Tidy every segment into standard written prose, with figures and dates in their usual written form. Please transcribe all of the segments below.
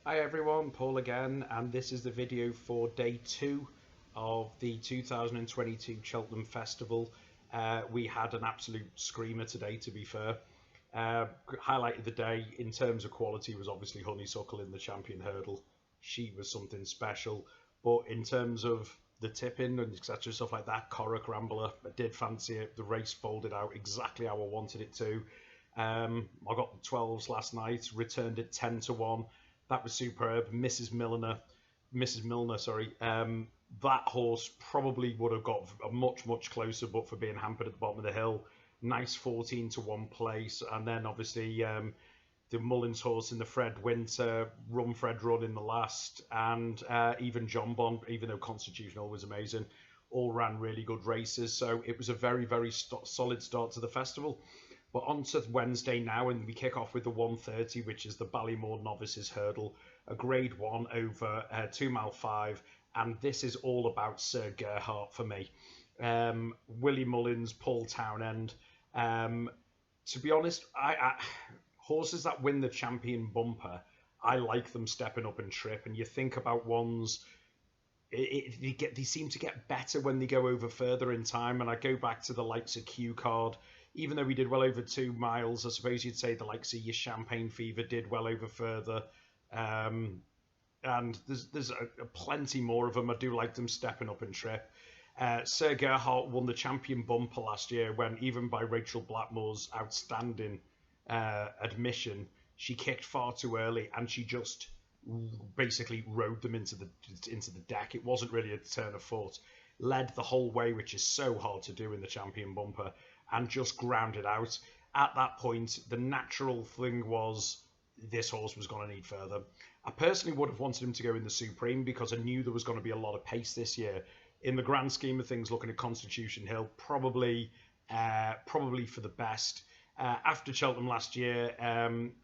Hi everyone, Paul again, and this is the video for day 2 of the 2022 Cheltenham Festival. We had an absolute screamer today, to be fair. Highlight of the day in terms of quality was obviously Honeysuckle in the champion hurdle. She was something special, but in terms of the tipping and etc. stuff like that, Corrick Rambler, I did fancy it. The race folded out exactly how I wanted it to. I got the 12s last night, returned it 10-1. That was superb. Mrs. Milner, sorry. That horse probably would have got much closer, but for being hampered at the bottom of the hill. Nice 14-1 place, and then obviously the Mullins horse in the Fred Winter, Run Fred Run in the last, and even John Bond, even though Constitutional was amazing, all ran really good races. So it was a very solid start to the festival. But on to Wednesday now, and we kick off with the 130, which is the Ballymore Novices Hurdle, a Grade 1 over 2 mile 5, and this is all about Sir Gerhardt for me. Willie Mullins, Paul Townend. To be honest, horses that win the champion bumper, I like them stepping up and trip, and you think about ones, they seem to get better when they go over further in time, and I go back to the likes of Q Card. Even though we did well over 2 miles, I suppose you'd say the likes of your Champagne Fever did well over further. And there's plenty more of them. I do like them stepping up and trip. Sir Gerhardt won the champion bumper last year when, even by Rachel Blackmore's outstanding admission, she kicked far too early and she just basically rode them into the deck. It wasn't really a turn of foot. Led the whole way, which is so hard to do in the champion bumper, and just grounded out. At that point, the natural thing was this horse was going to need further. I personally would have wanted him to go in the Supreme because I knew there was going to be a lot of pace this year. In the grand scheme of things, looking at Constitution Hill, probably for the best. After Cheltenham last year,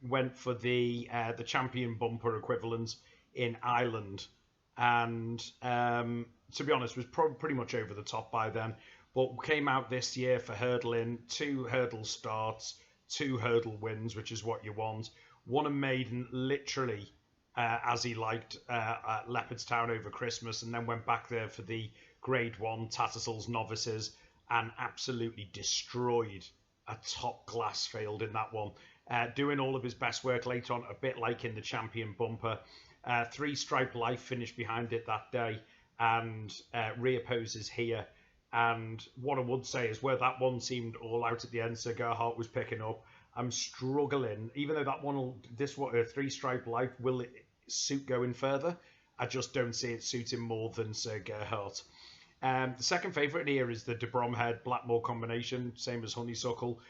went for the champion bumper equivalent in Ireland, and to be honest, was pretty much over the top by then. But came out this year for hurdling, 2 hurdle starts, 2 hurdle wins, which is what you want. Won a maiden literally as he liked at Leopardstown over Christmas, and then went back there for the Grade 1 Tattersalls Novices and absolutely destroyed a top class field in that one. Doing all of his best work later on, a bit like in the champion bumper. 3 Stripe Life finished behind it that day, and reopposes here. And what I would say is where that one seemed all out at the end, Sir Gerhardt was picking up. I'm struggling, even though that one, 3 Stripe Life, will it suit going further? I just don't see it suiting more than Sir Gerhardt. The second favourite here is the De Bromhead Blackmore combination, same as Honeysuckle,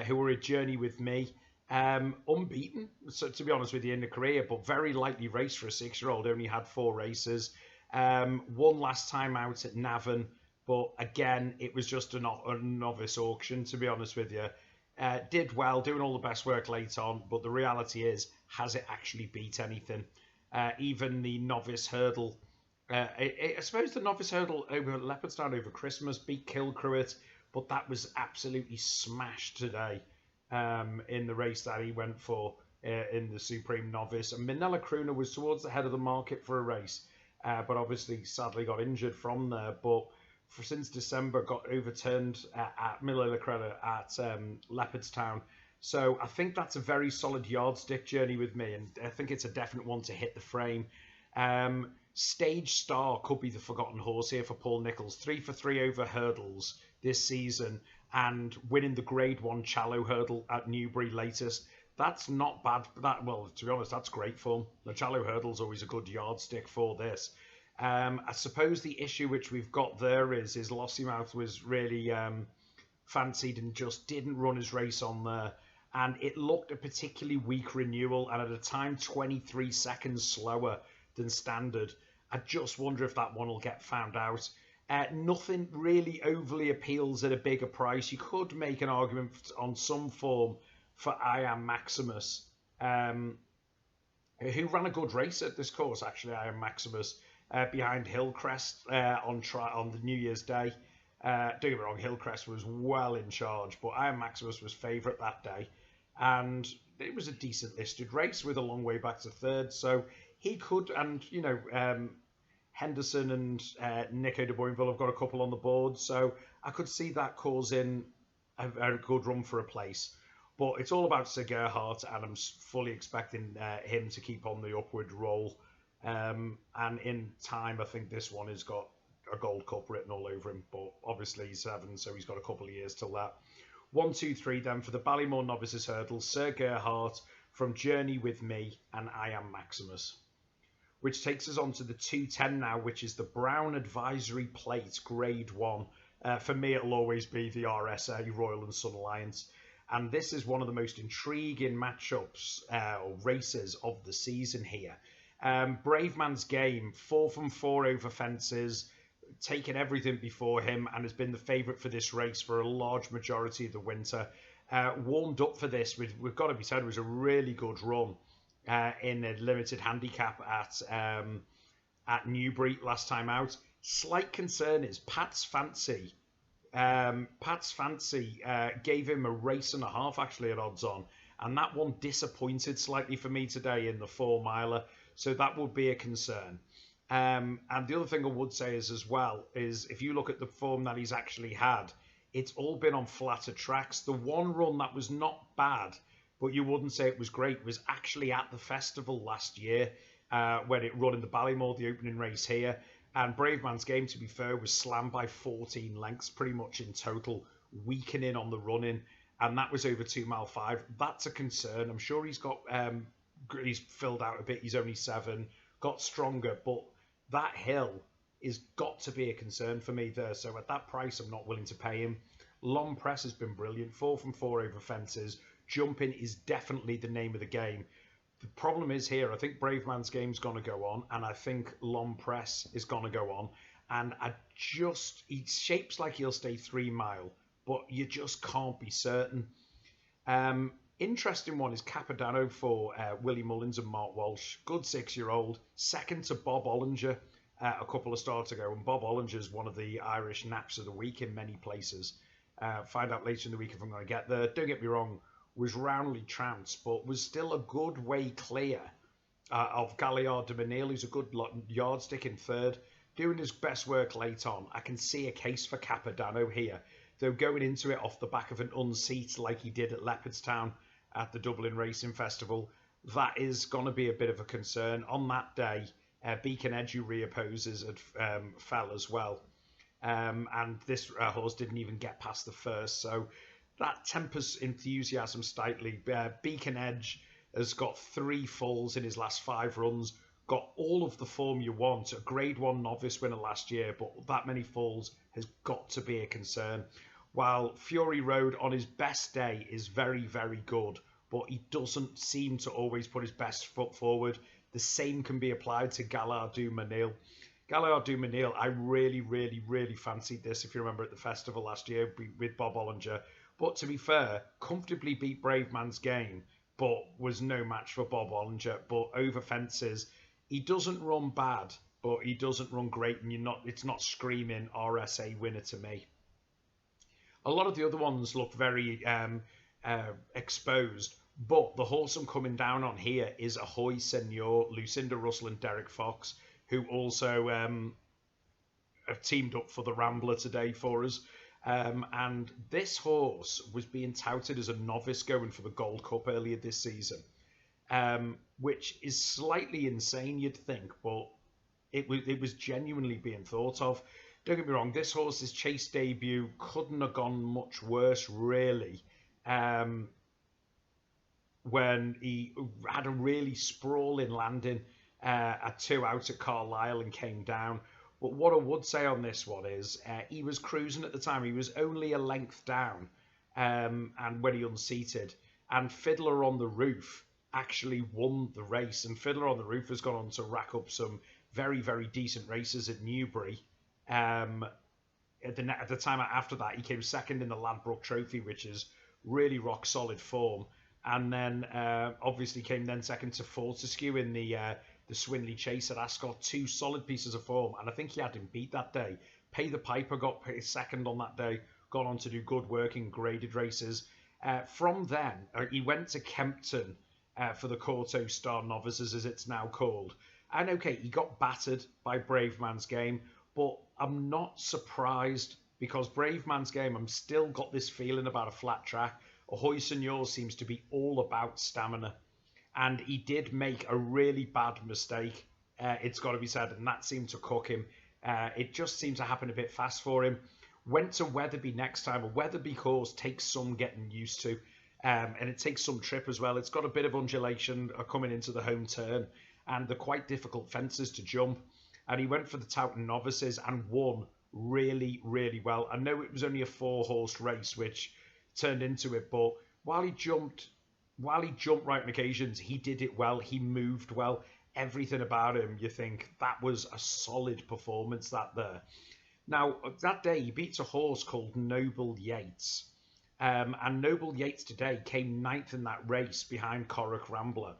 who were a journey with me. Unbeaten, so to be honest with you, in the career, but very lightly raced for a 6-year-old. Only had 4 races. Won last time out at Navan. But again, it was just a novice auction, to be honest with you. Did well, doing all the best work late on, but the reality is, has it actually beat anything? Even the novice hurdle, I suppose the novice hurdle over Leopardstown over Christmas beat Kilcruit, but that was absolutely smashed today in the race that he went for in the Supreme Novice. And Minella Crooner was towards the head of the market for a race, but obviously sadly got injured from there. But since December, got overturned at Miller Credit at Leopardstown. So I think that's a very solid yardstick journey with me, and I think it's a definite one to hit the frame. Stage Star could be the forgotten horse here for Paul Nicholls. 3 for 3 over hurdles this season, and winning the Grade 1 Challow hurdle at Newbury latest. That's not bad. Well, to be honest, that's great fun. The Challow hurdle's always a good yardstick for this. I suppose the issue which we've got there is Lossiemouth was really fancied and just didn't run his race on there. And it looked a particularly weak renewal, and at a time 23 seconds slower than standard. I just wonder if that one will get found out. Nothing really overly appeals at a bigger price. You could make an argument on some form for I Am Maximus, who ran a good race at this course, actually, I Am Maximus. Behind Hillcrest on the New Year's Day. Don't get me wrong, Hillcrest was well in charge, but I Am Maximus was favourite that day. And it was a decent listed race with a long way back to third. So he could, and Henderson and Nico de Boinville have got a couple on the board, so I could see that causing a good run for a place. But it's all about Sir Gerhardt, and I'm fully expecting him to keep on the upward roll. And in time, I think this one has got a Gold Cup written all over him. But obviously he's 7, so he's got a couple of years till that. 1, 2, 3 then for the Ballymore Novices Hurdle, Sir Gerhardt from Journey With Me and I Am Maximus. Which takes us on to the 210 now, which is the Brown Advisory Plate, Grade 1. For me, it'll always be the RSA, Royal and Sun Alliance. And this is one of the most intriguing matchups or races of the season here. Brave Man's Game, 4 from 4 over fences, taken everything before him, and has been the favourite for this race for a large majority of the winter. Warmed up for this, we've got to be said, it was a really good run in a limited handicap at Newbury last time out. Slight concern is Pat's Fancy. Pat's Fancy gave him a race and a half actually at odds on, and that one disappointed slightly for me today in the 4 miler, so that would be a concern. And the other thing I would say is as well is if you look at the form that he's actually had, it's all been on flatter tracks. The one run that was not bad, but you wouldn't say it was great, was actually at the festival last year when it run in the Ballymore, the opening race here. And Brave Man's Game, to be fair, was slammed by 14 lengths pretty much in total, weakening on the running. And that was over 2 mile 5. That's a concern. I'm sure he's got, he's filled out a bit. He's only 7, got stronger. But that hill is got to be a concern for me there. So at that price, I'm not willing to pay him. Long Press has been brilliant. 4 from 4 over fences. Jumping is definitely the name of the game. The problem is here, I think Brave Man's Game's going to go on, and I think Long Press is going to go on. And he shapes like he'll stay 3 mile, but you just can't be certain. Interesting one is Capodanno for Willie Mullins and Mark Walsh. Good 6-year-old, second to Bob Ollinger a couple of starts ago. And Bob Ollinger is one of the Irish naps of the week in many places. Find out later in the week if I'm going to get there. Don't get me wrong, was roundly trounced, but was still a good way clear of Dalier de Menil, who's a good yardstick in 3rd, doing his best work late on. I can see a case for Capodanno here, though going into it off the back of an unseat like he did at Leopardstown at the Dublin Racing Festival, that is going to be a bit of a concern. On that day, Beacon Edge, who reopposes, had fell as well. And this horse didn't even get past the first, so that tempers enthusiasm slightly. Beacon Edge has got 3 falls in his last 5 runs, got all of the form you want. A Grade 1 novice winner last year, but that many falls has got to be a concern. While Fury Road on his best day is very, very good, but he doesn't seem to always put his best foot forward. The same can be applied to Dalier de Menil. Dalier de Menil, I really, really, really fancied this, if you remember, at the festival last year with Bob Ollinger. But to be fair, comfortably beat Brave Man's Game, but was no match for Bob Ollinger. But over fences, he doesn't run bad, but he doesn't run great, and it's not screaming RSA winner to me. A lot of the other ones look very exposed, but the horse I'm coming down on here is Ahoy Senor, Lucinda Russell and Derek Fox, who also have teamed up for the Rambler today for us. And this horse was being touted as a novice going for the Gold Cup earlier this season, which is slightly insane, you'd think, but it was genuinely being thought of. Don't get me wrong, this horse's chase debut couldn't have gone much worse, really, when he had a really sprawling landing at 2 out at Carlisle and came down. But what I would say on this one is he was cruising at the time. He was only a length down and when he unseated. And Fiddler on the Roof actually won the race. And Fiddler on the Roof has gone on to rack up some very, very decent races at Newbury. At the time after that, he came second in the Ladbroke Trophy, which is really rock solid form. And then obviously came then second to Fortescue in the Swinley Chase at Ascot. 2 solid pieces of form, and I think he had him beat that day. Pay the Piper got second on that day, gone on to do good work in graded races. From then, he went to Kempton for the Corto Star Novices, as it's now called. And okay, he got battered by Brave Man's Game, but I'm not surprised, because Brave Man's Game, I'm still got this feeling about a flat track. Ahoy Senor seems to be all about stamina, and he did make a really bad mistake, it's got to be said, and that seemed to cook him. It just seemed to happen a bit fast for him. Went to Weatherby next time. A Weatherby course takes some getting used to, and it takes some trip as well. It's got a bit of undulation coming into the home turn, and they're quite difficult fences to jump. And he went for the Towton Novices and won really, really well. I know it was only a 4-horse race, which turned into it, but while he jumped right on occasions, he did it well. He moved well. Everything about him, you think that was a solid performance that there. Now, that day, he beats a horse called Noble Yates. And Noble Yates today came 9th in that race behind Corrick Rambler.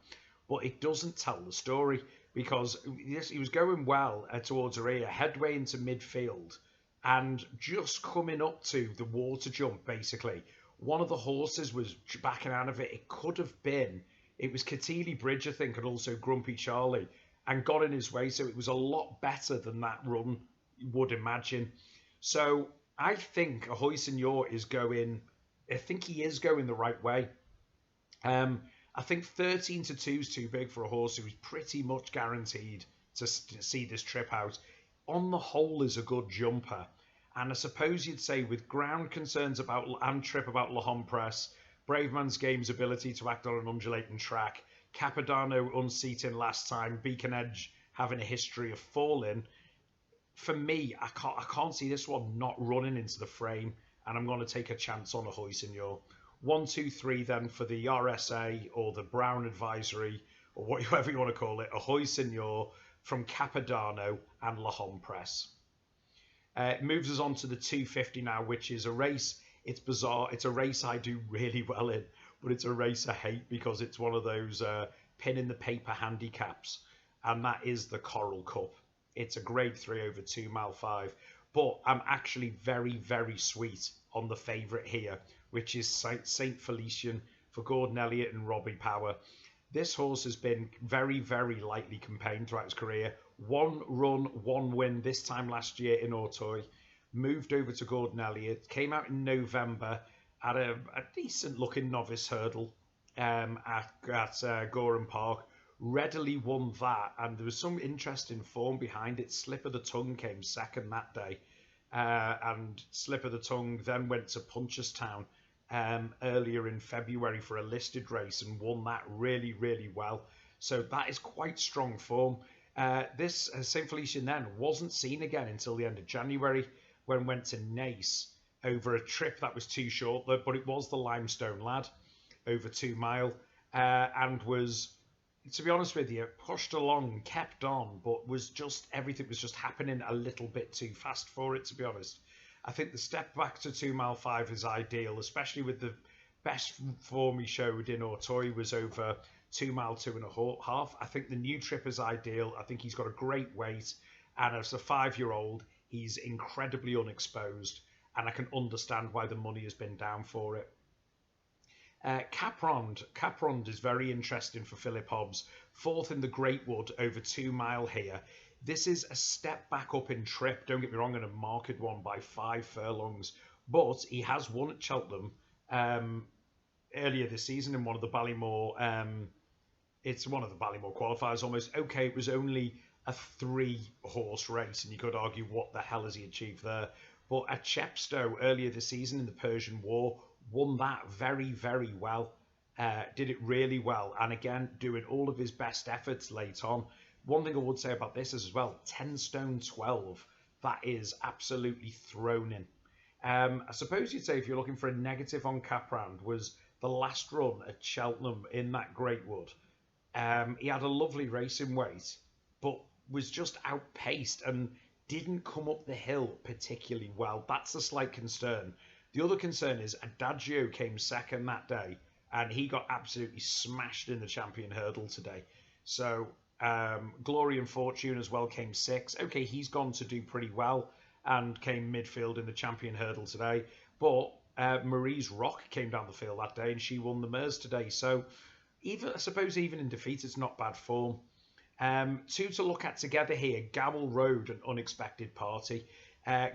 But it doesn't tell the story, because he was going well towards her ear, headway into midfield, and just coming up to the water jump, basically. One of the horses was backing out of it. It was Keithley Bridge, I think, and also Grumpy Charlie, and got in his way. So it was a lot better than that run would imagine. So I think Ahoy Senor is going. I think he is going the right way. I think 13-2 is too big for a horse who is pretty much guaranteed to see this trip out. On the whole, is a good jumper. And I suppose you'd say, with ground concerns about and trip about La Press, Brave Man's Game's ability to act on an undulating track, Capodanno unseating last time, Beacon Edge having a history of falling, for me, I can't see this one not running into the frame, and I'm going to take a chance on Ahoy Senor. 1, 2, 3 then for the RSA or the Brown Advisory, or whatever you want to call it, Ahoy Senor from Capodanno and La Press. It moves us on to the 250 now, which is a race. It's bizarre. It's a race I do really well in, but it's a race I hate because it's one of those pin in the paper handicaps, and that is the Coral Cup. It's a grade 3 over 2 mile 5, but I'm actually very, very sweet on the favourite here, which is St. Felician for Gordon Elliott and Robbie Power. This horse has been very, very lightly campaigned throughout his career. 1 run, 1 win this time last year in Auteuil. Moved over to Gordon Elliott. Came out in November at a decent-looking novice hurdle at Gorham Park. Readily won that, and there was some interesting form behind it. Slip of the Tongue came second that day. And Slip of the Tongue then went to Punchestown earlier in February for a listed race and won that really, really well. So that is quite strong form. This St. Felician then wasn't seen again until the end of January, when went to Naas over a trip that was too short, but it was the Limestone Lad over 2 mile, and was, to be honest with you, pushed along, kept on, but everything was just happening a little bit too fast for it, to be honest. I think the step back to 2 mile 5 is ideal, especially with the best form he showed in Auteuil was over 2 mile 2.5. I think the new trip is ideal. I think he's got a great weight, and as a 5-year-old, he's incredibly unexposed, and I can understand why the money has been down for it. Caprond is very interesting for Philip Hobbs. 4th in the Great Wood over 2 mile here. This is a step back up in trip, don't get me wrong, and a marked one by 5 furlongs. But he has won at Cheltenham earlier this season in one of the Ballymore. It's one of the Ballymore qualifiers almost. Okay, it was only a 3-horse race, and you could argue what the hell has he achieved there. But at Chepstow earlier this season in the Persian War, won that very, very well. Did it really well, and again, doing all of his best efforts late on. One thing I would say about this is as well, 10 stone 12. That is absolutely thrown in. I suppose you'd say, if you're looking for a negative on Caprand, was the last run at Cheltenham in that Great Wood. He had a lovely racing weight, but was just outpaced and didn't come up the hill particularly well. That's a slight concern. The other concern is Adagio came second that day, and he got absolutely smashed in the champion hurdle today. So Glory and Fortune as well came 6th. Okay, he's gone to do pretty well and came midfield in the champion hurdle today. But Marie's Rock came down the field that day, and she won the Mers today. So even I suppose even in defeat, it's not bad form. Two to look at together here: Gowel Road and Unexpected Party.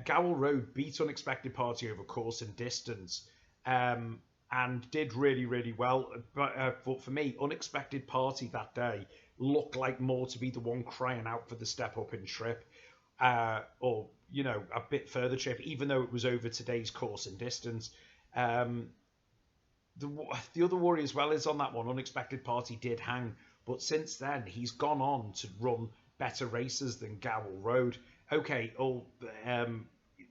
Gowel Road beat Unexpected Party over course and distance, and did really, really well. But for me, Unexpected Party that day looked like more to be the one crying out for the step up in trip, or a bit further trip, even though it was over today's course and distance. Um, the other worry as well is on that one. Unexpected Party did hang, but since then he's gone on to run better races than Gowel Road. Okay,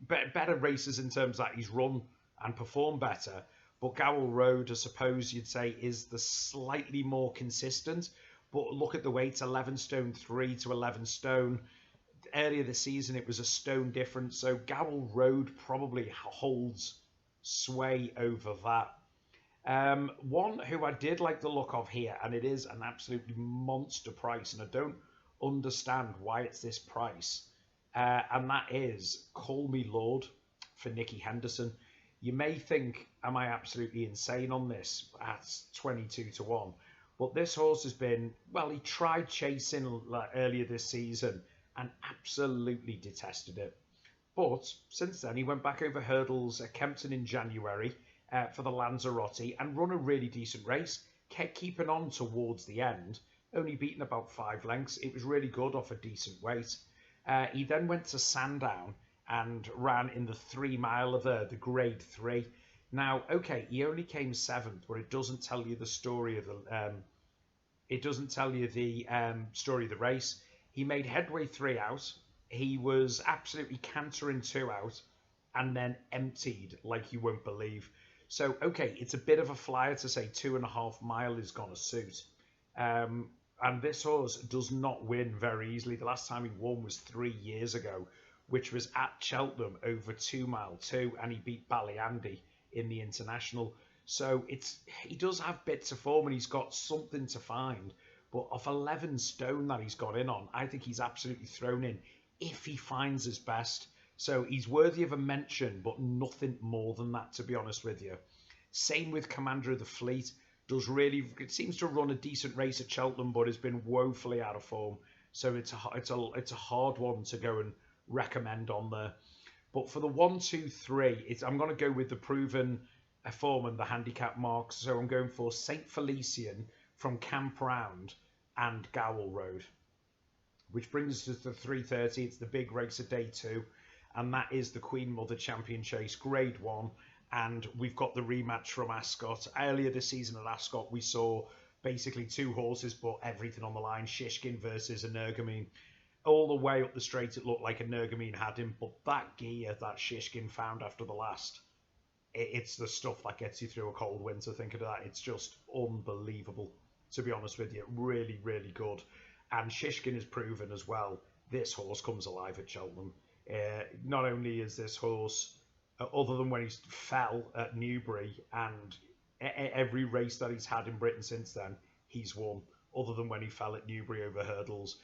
better races in terms that he's run and performed better, but Gowel Road, I suppose you'd say, is the slightly more consistent. But look at the weights: 11 stone 3 to 11 stone. Earlier this season, it was a stone difference, so Gowel Road probably holds sway over that. One who I did like the look of here, and it is an absolutely monster price, and I don't understand why it's this price, and that is Call Me Lord for Nicky Henderson. You may think, am I absolutely insane on this at 22 to 1? But this horse has been, well, he tried chasing earlier this season and absolutely detested it. But since then, he went back over hurdles at Kempton in January for the Lanzarote and run a really decent race, kept keeping on towards the end, only beaten about 5 lengths. It was really good off a decent weight. He then went to Sandown and ran in the 3 mile of the grade 3. Now, okay, he only came 7th, but it doesn't tell you the story of the story of the race. He made headway 3 out. He was absolutely cantering 2 out, and then emptied like you won't believe. So, okay, it's a bit of a flyer to say 2.5 mile is gonna suit. And this horse does not win very easily. The last time he won was 3 years ago, which was at Cheltenham over 2 mile 2, and he beat Ballyandy in the International. So he does have bits of form, and he's got something to find. But off 11 stone that he's got in on, I think he's absolutely thrown in if he finds his best. So he's worthy of a mention, but nothing more than that, to be honest with you. Same with Commander of the Fleet. It seems to run a decent race at Cheltenham, but has been woefully out of form. So it's a hard one to go and recommend on there. But for the 1, 2, 3, I'm going to go with the proven form and the handicap marks. So I'm going for St. Felician from Camp Round and Gowel Road, which brings us to the 3:30. It's the big race of day 2, and that is the Queen Mother Champion Chase Grade 1. And we've got the rematch from Ascot. Earlier this season at Ascot, we saw basically 2 horses, but everything on the line. Shishkin versus Energumene. All the way up the straight, it looked like Energumene had him, but that gear that Shishkin found after the last, it's the stuff that gets you through a cold winter. Think of that. It's just unbelievable, to be honest with you. Really, really good. And Shishkin has proven as well, this horse comes alive at Cheltenham. Not only is this horse, other than when he fell at Newbury, and every race that he's had in Britain since then, he's won, other than when he fell at Newbury over hurdles.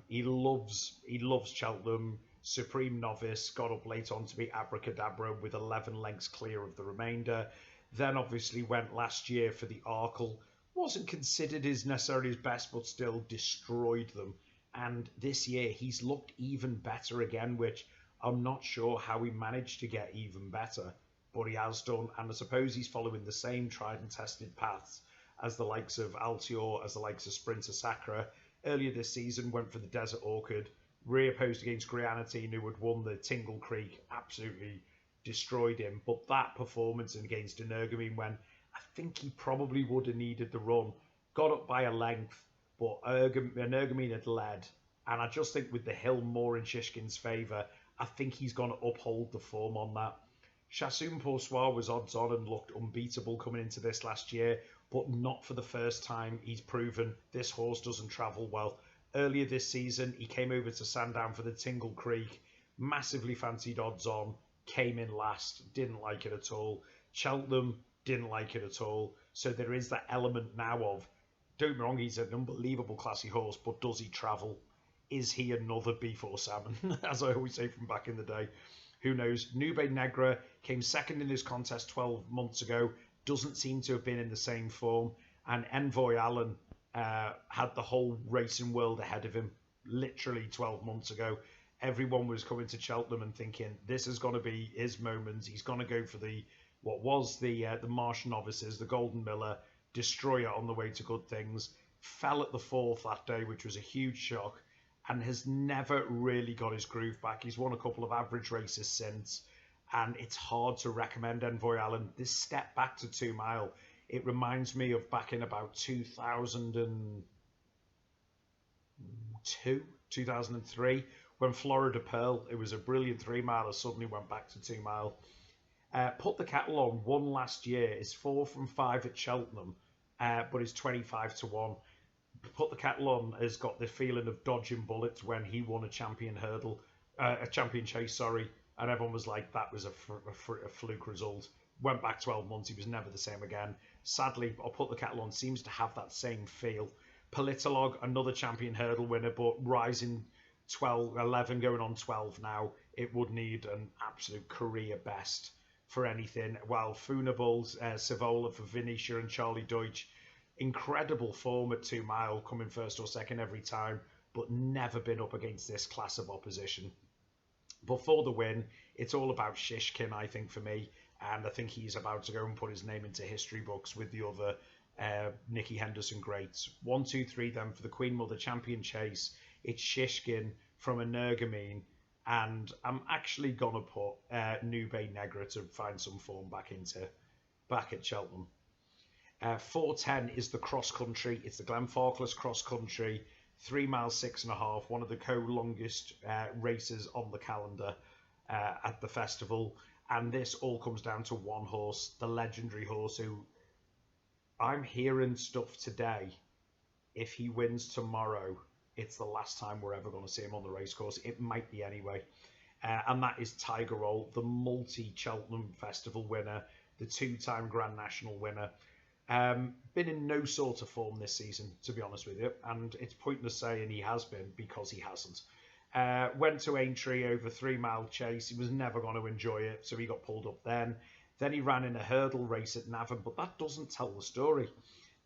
He loves Cheltenham. Supreme Novice got up late on to beat Abracadabra with 11 lengths clear of the remainder. Then obviously went last year for the Arkle. Wasn't considered necessarily his best, but still destroyed them. And this year he's looked even better again, which I'm not sure how he managed to get even better, but he has done. And I suppose he's following the same tried and tested paths as the likes of Altior, as the likes of Sprinter Sacra. Earlier this season, went for the Desert Orchid, reopposed against Grianatine, who had won the Tingle Creek, absolutely destroyed him. But that performance against Energumene, when I think he probably would have needed the run, got up by a length, but Energumene had led. And I just think with the hill more in Shishkin's favour, I think he's going to uphold the form on that. Chassoon Poursoir was odds on and looked unbeatable coming into this last year, but not for the first time. He's proven this horse doesn't travel well. Earlier this season, he came over to Sandown for the Tingle Creek, massively fancied odds on, came in last, didn't like it at all. Cheltenham, didn't like it at all. So there is that element now of, don't get me wrong, he's an unbelievable classy horse, but does he travel? Is he another beef or salmon, as I always say from back in the day? Who knows? Nube Negra came second in his contest 12 months ago, doesn't seem to have been in the same form. And Envoy Allen had the whole racing world ahead of him literally 12 months ago. Everyone was coming to Cheltenham and thinking this is going to be his moment. He's going to go for the Marsh Novices, the Golden Miller, destroy it on the way to good things. Fell at the fourth that day, which was a huge shock, and has never really got his groove back. He's won a couple of average races since, and it's hard to recommend Envoy Allen. This step back to 2 Mile, it reminds me of back in about 2002, 2003, when Florida Pearl, it was a brilliant 3 miler, suddenly went back to 2 Mile. Put the Kettle On, won last year, is 4 from 5 at Cheltenham, but is 25 to 1. Put the Kettle On has got the feeling of dodging bullets when he won a champion chase, and everyone was like, that was a fluke result. Went back 12 months, he was never the same again. Sadly, I'll Put the Kettle On seems to have that same feel. Politolog, another champion hurdle winner, but rising 11, going on 12 now. It would need an absolute career best for anything. While Funables, Savola for Venetia and Charlie Deutsch, incredible form at 2 Mile, coming first or second every time, but never been up against this class of opposition. But for the win, it's all about Shishkin, I think, for me. And I think he's about to go and put his name into history books with the other Nicky Henderson greats. 1, 2, 3 then for the Queen Mother Champion Chase. It's Shishkin from Energumene. And I'm actually going to put Nube Negra to find some form back at Cheltenham. 4:10 is the cross country. It's the Glenfarclas cross country, 3 miles 6.5, one of the longest races on the calendar at the festival. And this all comes down to one horse, the legendary horse who I'm hearing stuff today. If he wins tomorrow, it's the last time we're ever going to see him on the racecourse. It might be anyway. And that is Tiger Roll, the multi-Cheltenham Festival winner, the 2-time Grand National winner. Been in no sort of form this season, to be honest with you, and it's pointless saying he has been because he hasn't. Went to Aintree over 3 mile chase. He was never going to enjoy it, so he got pulled up then. Then he ran in a hurdle race at Navan, but that doesn't tell the story.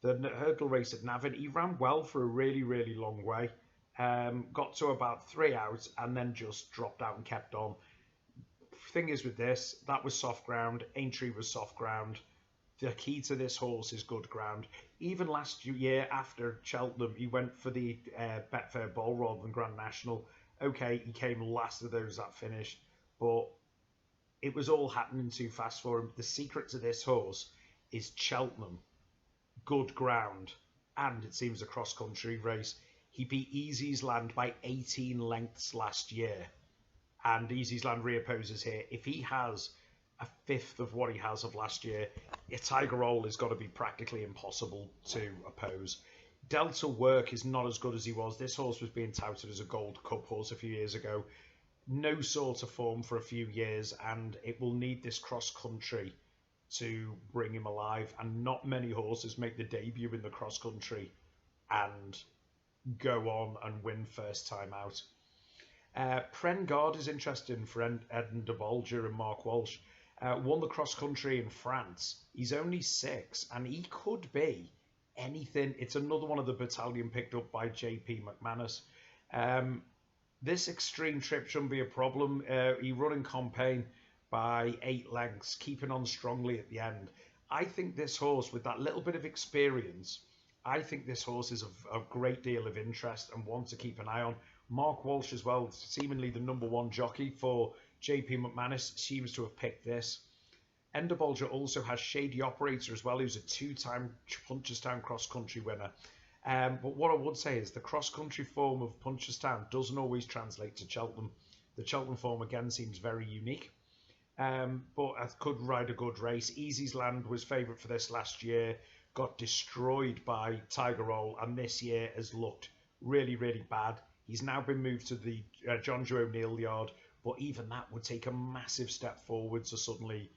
The hurdle race at Navan, he ran well for a really, really long way. Got to about 3 out and then just dropped out and kept on. Thing is with this, that was soft ground. Aintree was soft ground. The key to this horse is good ground. Even last year after Cheltenham, he went for the Betfair Bowl rather than Grand National. Okay, he came last of those that finished, but it was all happening too fast for him. The secret to this horse is Cheltenham, good ground, and it seems a cross-country race. He beat Easy's Land by 18 lengths last year, and Easy's Land reopposes here. If he has a fifth of what he has of last year, a Tiger Roll is got to be practically impossible to oppose. Delta Work is not as good as he was. This horse was being touted as a Gold Cup horse a few years ago. No sort of form for a few years, and it will need this cross country to bring him alive. And not many horses make the debut in the cross country and go on and win first time out. Prengard is interesting for Eden de Bolger and Mark Walsh. Won the cross country in France. He's only 6, and he could be anything. It's another one of the battalion picked up by JP McManus. This extreme trip shouldn't be a problem. He run in Compain by 8 lengths, keeping on strongly at the end. I think this horse, with that little bit of experience, I think this horse is of a great deal of interest and one to keep an eye on. Mark Walsh as well, seemingly the #1 jockey for JP McManus, seems to have picked this. Ender Bolger also has Shady Operator as well, who's a 2-time Punchestown cross-country winner. But what I would say is the cross-country form of Punchestown doesn't always translate to Cheltenham. The Cheltenham form, again, seems very unique. But I could ride a good race. Easy's Land was favourite for this last year, got destroyed by Tiger Roll, and this year has looked really, really bad. He's now been moved to the John Joe O'Neill yard, but even that would take a massive step forward to suddenly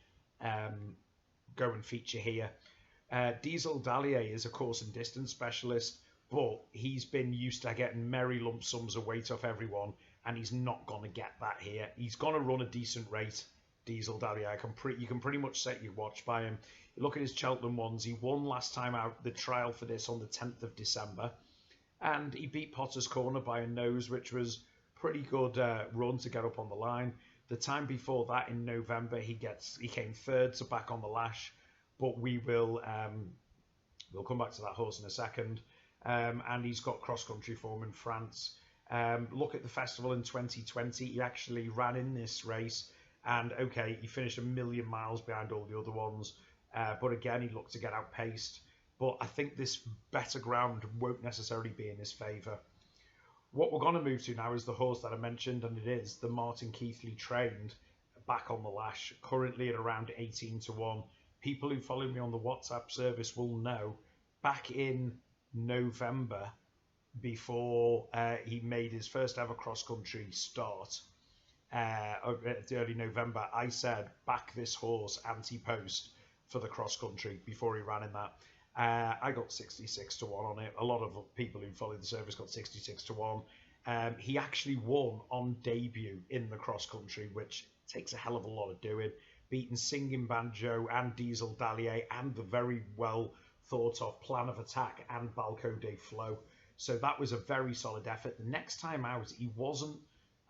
go and feature here. Diesel Dalier is a course and distance specialist, but he's been used to getting merry lump sums of weight off everyone, and he's not going to get that here. He's going to run a decent rate. Diesel Dalier. You can pretty much set your watch by him. Look at his Cheltenham ones. He won last time out the trial for this on the 10th of December. And he beat Potter's Corner by a nose, which was pretty good run to get up on the line. The time before that in November, he came third to Back on the Lash. But we'll come back to that horse in a second. And he's got cross-country form in France. Look at the festival in 2020. He actually ran in this race. And, okay, he finished 1,000,000 miles behind all the other ones. But again, he looked to get outpaced. But I think this better ground won't necessarily be in his favour. What we're going to move to now is the horse that I mentioned, and it is the Martin Keithley trained Back on the Lash, currently at around 18-1. People who follow me on the WhatsApp service will know back in November, before he made his first ever cross-country start, early November, I said back this horse anti-post for the cross-country before he ran in that. I got 66-1 on it. A lot of people who follow the service got 66-1. He actually won on debut in the cross-country, which takes a hell of a lot of doing. Beating Singing Banjo and Diesel Dalier and the very well thought of Plan of Attack and Balco de Flow. So that was a very solid effort. The next time out, he wasn't,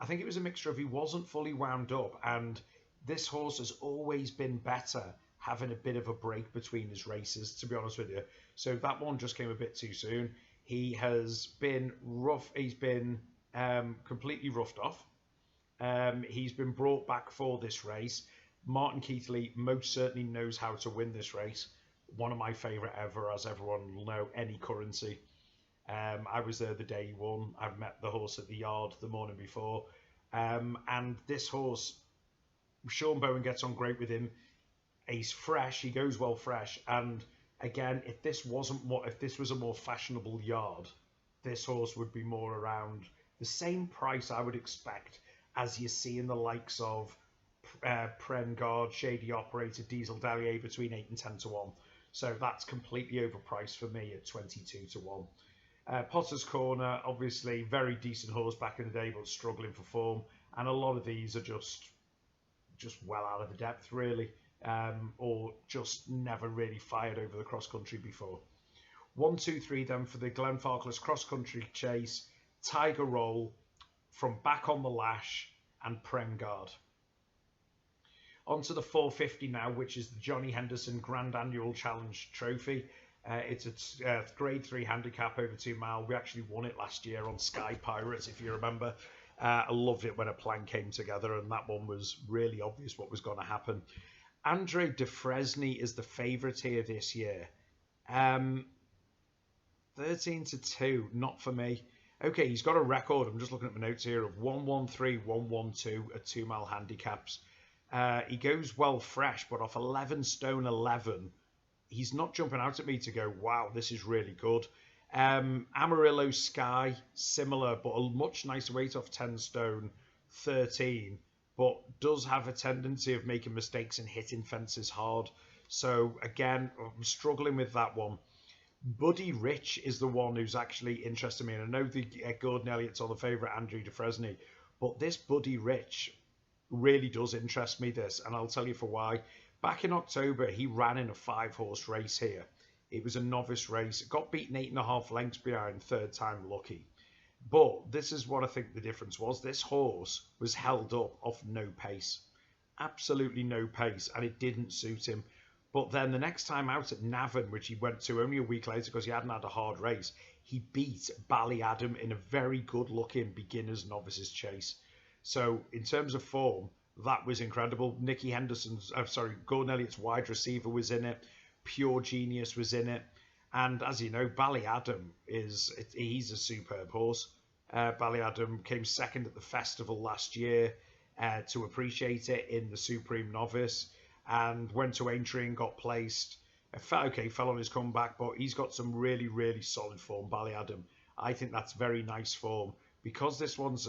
I think it was a mixture of he wasn't fully wound up, and this horse has always been better having a bit of a break between his races, to be honest with you. So that one just came a bit too soon. He has been rough. He's been completely roughed off. He's been brought back for this race. Martin Keithley most certainly knows how to win this race. One of my favourite ever, as everyone will know, any currency. I was there the day he won. I've met the horse at the yard the morning before. And this horse, Sean Bowen gets on great with him. He's fresh. He goes well fresh. And again, if this was a more fashionable yard, this horse would be more around the same price I would expect as you see in the likes of Prengard, Shady Operator, Diesel Dalier between 8 and 10-1. So that's completely overpriced for me at 22-1. Potter's Corner, obviously very decent horse back in the day, but struggling for form. And a lot of these are just well out of the depth, really. Or just never really fired over the cross-country before. 1, 2, 3 then for the Glenfarclas cross-country chase, Tiger Roll, From Back on the Lash, and Prengard. On to the 450 now, which is the Johnny Henderson Grand Annual Challenge Trophy. It's a grade 3 handicap over 2 mile. We actually won it last year on Sky Pirates, if you remember. I loved it when a plan came together, and that one was really obvious what was going to happen. Andre de Fresney is the favourite here this year. 13-2, not for me. Okay, he's got a record, I'm just looking at my notes here, of 113, 112 at 2 mile handicaps. He goes well fresh, but off 11 stone 11, he's not jumping out at me to go, wow, this is really good. Amarillo Sky, similar, but a much nicer weight off 10 stone 13, but does have a tendency of making mistakes and hitting fences hard. So again, I'm struggling with that one. Buddy Rich is the one who's actually interested me, and I know the Gordon Elliott's on the favourite Andrew de Fresney, but this Buddy Rich really does interest me, this, and I'll tell you for why. Back in October, he ran in a 5-horse race here. It was a novice race. It got beaten 8.5 lengths behind, third time lucky. But this is what I think the difference was. This horse was held up off no pace. Absolutely no pace, and it didn't suit him. But then the next time out at Navan, which he went to only a week later because he hadn't had a hard race, he beat Ballyadam in a very good-looking beginners novices chase. So in terms of form, that was incredible. Gordon Elliott's wide receiver was in it. Pure Genius was in it. And as you know, Ballyadam he's a superb horse. Ballyadam came second at the festival last year to appreciate it in the Supreme Novice, and went to Aintree and got placed. Fell on his comeback, but he's got some really, really solid form, Ballyadam. I think that's very nice form. Because this one's,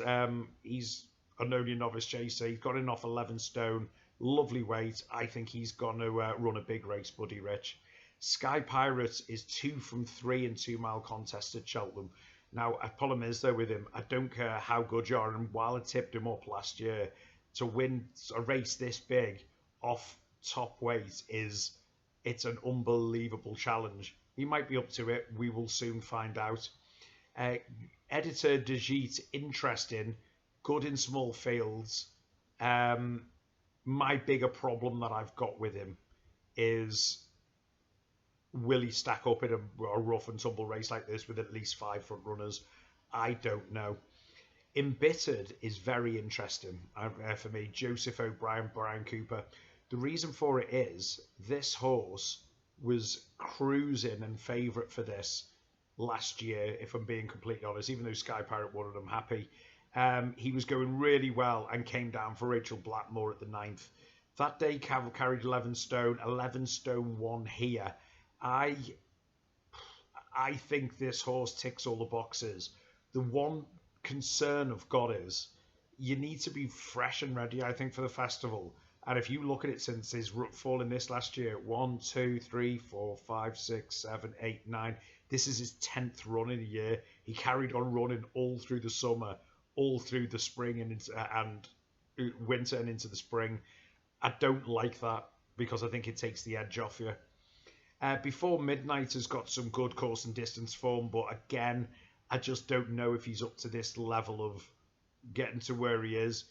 he's only a novice chaser, he's got in off 11 stone, lovely weight. I think he's going to run a big race, Buddy Rich. Sky Pirates is 2 from 3 in 2 mile contest at Cheltenham. Now, a problem is though with him, I don't care how good you are, and while I tipped him up last year, to win a race this big off top weight it's an unbelievable challenge. He might be up to it. We will soon find out. Uh, Editor Dajit, interesting, good in small fields. My bigger problem that I've got with him is, will he stack up in a rough and tumble race like this with at least 5 front runners? I don't know. Embittered is very interesting for me. Joseph O'Brien, Brian Cooper. The reason for it is this horse was cruising and favourite for this last year, if I'm being completely honest, even though Sky Pirate won and I'm happy. He was going really well and came down for Rachel Blackmore at the 9th. That day carried 11 stone, 11 stone 1 here. I think this horse ticks all the boxes. The one concern I've got is you need to be fresh and ready, I think, for the festival. And if you look at it since his fall in this last year, 1, 2, 3, 4, 5, 6, 7, 8, 9. This is his 10th run in a year. He carried on running all through the summer, all through the spring and winter and into the spring. I don't like that because I think it takes the edge off you. Before Midnight has got some good course and distance form, but again, I just don't know if he's up to this level of getting to where he is.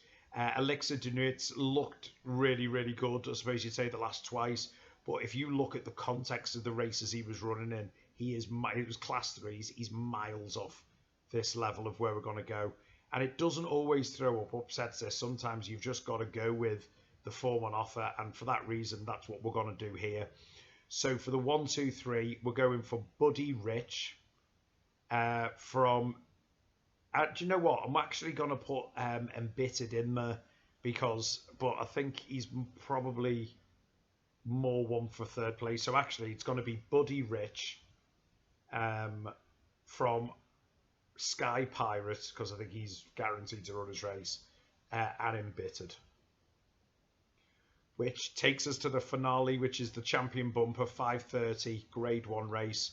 Elixir de Nuit looked really, really good, I suppose you'd say, the last twice. But if you look at the context of the races he was running in, it was class 3s. He's miles off this level of where we're going to go. And it doesn't always throw up upsets there. Sometimes you've just got to go with the form on offer. And for that reason, that's what we're going to do here. So for the 1, 2, 3, we're going for Buddy Rich from... do you know what? I'm actually going to put Embittered in there but I think he's probably more one for third place. So actually, it's going to be Buddy Rich from Sky Pirate, because I think he's guaranteed to run his race, and Embittered. Which takes us to the finale, which is the Champion Bumper 5:30 Grade 1 race.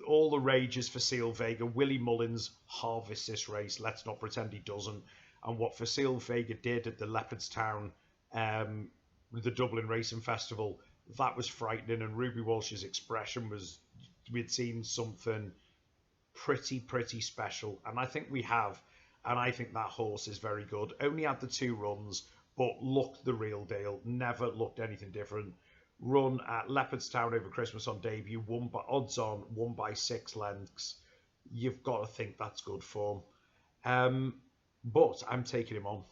All the rages for Seal Vega. Willie Mullins harvests this race. Let's not pretend he doesn't. And what Facile Vega did at the Leopardstown, the Dublin Racing Festival, that was frightening. And Ruby Walsh's expression was, we'd seen something pretty special. And I think we have. And I think that horse is very good. Only had the 2 runs, but looked the real deal. Never looked anything different. Run at Leopardstown over Christmas on debut, won by odds on, won by 6 lengths. You've got to think that's good form. But I'm taking him on.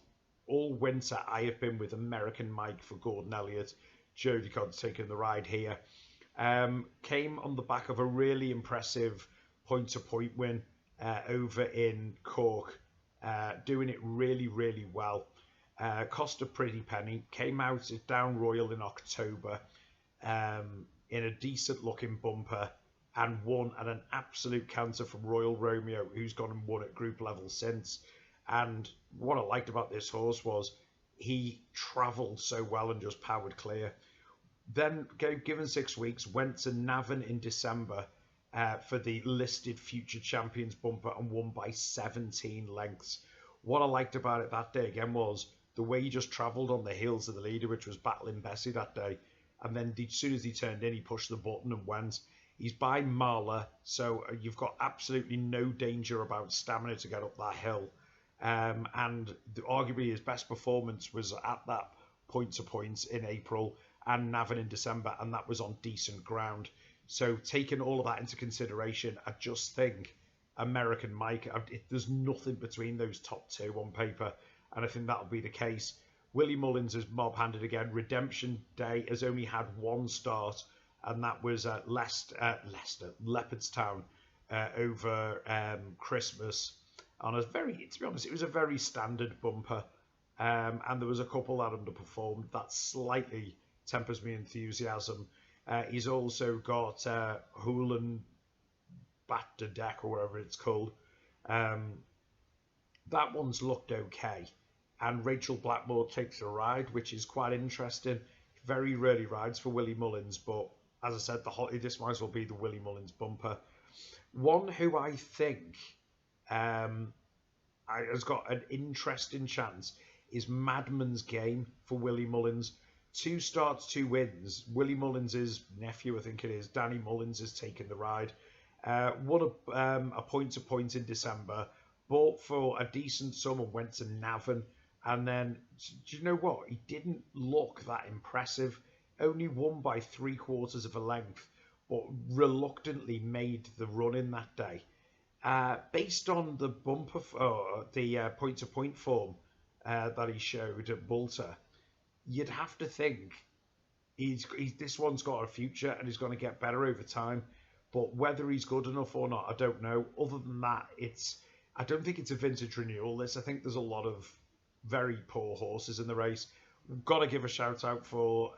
All winter I have been with American Mike for Gordon Elliott. Jody Codd's taking the ride here. Came on the back of a really impressive point-to-point win over in Cork. Doing it really well. Cost a pretty penny. Came out at Down Royal in October in a decent looking bumper and won at an absolute canter from Royal Romeo, who's gone and won at group level since. And what I liked about this horse was he travelled so well and just powered clear. Then, given 6 weeks, went to Navan in December for the listed Future Champions bumper and won by 17 lengths. What I liked about it that day again was the way he just travelled on the heels of the leader, which was Battling Bessie that day. And then as soon as he turned in, he pushed the button and went. He's by Marla, so you've got absolutely no danger about stamina to get up that hill. And arguably his best performance was at that point-to-point in April and Navan in December, and that was on decent ground. So taking all of that into consideration, I just think American Mike, there's nothing between those top 2 on paper, and I think that'll be the case. Willie Mullins is mob-handed again. Redemption Day has only had 1 start, and that was at Leopardstown over Christmas. On to be honest, it was a very standard bumper, and there was a couple that underperformed. That slightly tempers me enthusiasm. He's also got Hulan Bat de Deck, or whatever it's called. That one's looked okay, and Rachel Blackmore takes a ride, which is quite interesting. Very rarely rides for Willie Mullins, but as I said, this might as well be the Willie Mullins bumper. One who I think has got an interesting chance is Madman's Game for Willie Mullins. 2 starts, 2 wins. Willie Mullins' nephew, I think it is, Danny Mullins, has taken the ride. Won a point-to-point in December, bought for a decent sum and went to Navan. And then, do you know what? He didn't look that impressive. Only won by 3/4 of a length, but reluctantly made the run in that day. Based on the point-to-point form that he showed at Bolter, you'd have to think this one's got a future and he's going to get better over time. But whether he's good enough or not, I don't know. Other than that, I don't think it's a vintage renewal. I think there's a lot of very poor horses in the race. We've got to give a shout out for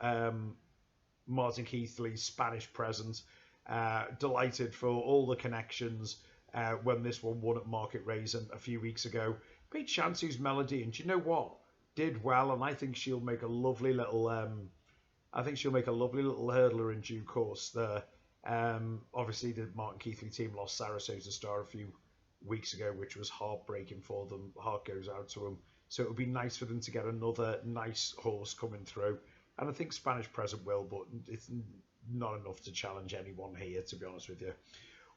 Martin Keithley's Spanish presence. Delighted for all the connections when this one won at Market Raisin a few weeks ago. Beat Shantu's Melody, and do you know what? Did well, and I think she'll make a lovely little. Hurdler in due course. Obviously, the Martin Keithley team lost Sarasota Star a few weeks ago, which was heartbreaking for them. Heart goes out to them. So it would be nice for them to get another nice horse coming through. And I think Spanish Present will, but it's not enough to challenge anyone here, to be honest with you.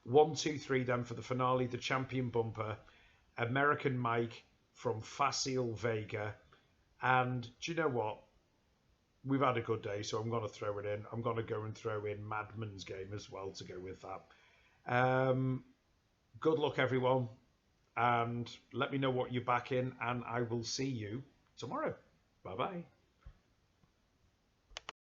1, 2, 3 then for the finale, the champion bumper, American Mike from Facile Vega. And do you know what? We've had a good day, so I'm going to throw it in. I'm going to go and throw in Madman's Game as well to go with that. Good luck, everyone. And let me know what you're back in, and I will see you tomorrow. Bye-bye.